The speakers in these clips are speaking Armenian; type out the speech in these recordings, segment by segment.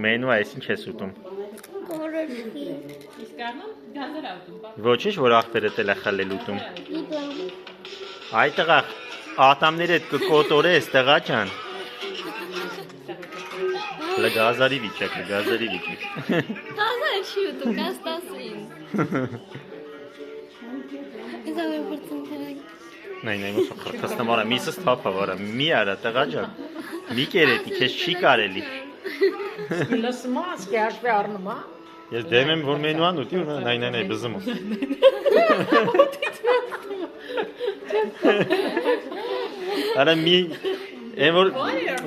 Մենու այս ինչ ես ուտում։ Կորոշվի։ Իսկ առնում գազեր ավտում, պա։ Ոչինչ, որ ախպերը տել է խլել ուտում։ Այ տղա, ատամները կկոտորես, տղա ջան։ Գազարի վիճակ, գազարի վիճակ։ Գազար չի ուտում, գազ 10-ին։ Իսկ այո բրցնքային։ Նայ, խրթստամարա, միսս թափա վարա, մի արա, տղա ջան։ Մի կերետի, քեզ չի կարելի։ Լսում ես, կերպի առնում, հա։ Ես դեմ եմ, որ մենուան ուտի, նայ, բզում։ Արա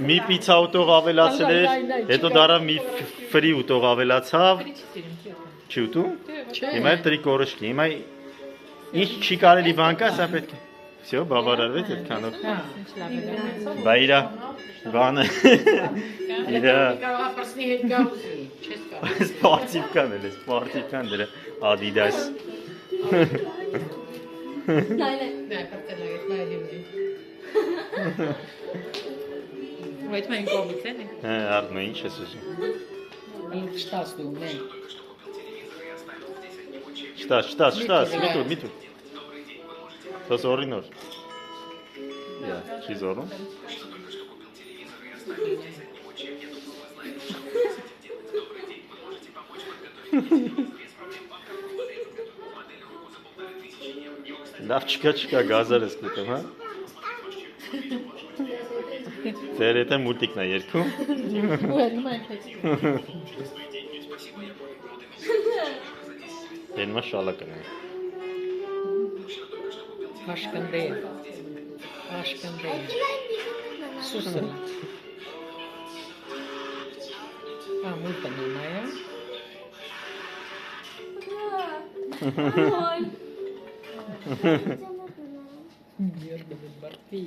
մի պիցա ուտող ավելացել էր, հետո դարավ մի ֆրի ուտող ավելացավ։ Չի ուտում։ Հիմա էլ տրի կորոշկի, հիմա ինչ չի կարելի բան կա, սա պետք է։ Всё, բավարարվեց այդքանով։ Բա իրա բանը։ Իրա Կարողապրսնի հետ գավուզի, չես կարող։ սպորտիվկան էլ է, սպորտիվկան դրա Adidas։ Նայլե։ Դա կտելագետ նայդիմդի։ Այդ մային կողմից են։ Հա, արդյոք ինչ ես ուզում։ Լուր չտաս դու, մեն։ Չտաս, միտու։ Դա զորի նոր։ Յա, չի զորում։ Լավ չկա գազար ես կուտեմ, հա։ Ձեր եթե մուլտիկն է երկում։ Ենմա շալակն է։ Աշկնդե։ Սուսը։ Մուլտն է նայա։ Ой. Միրդը բարտի։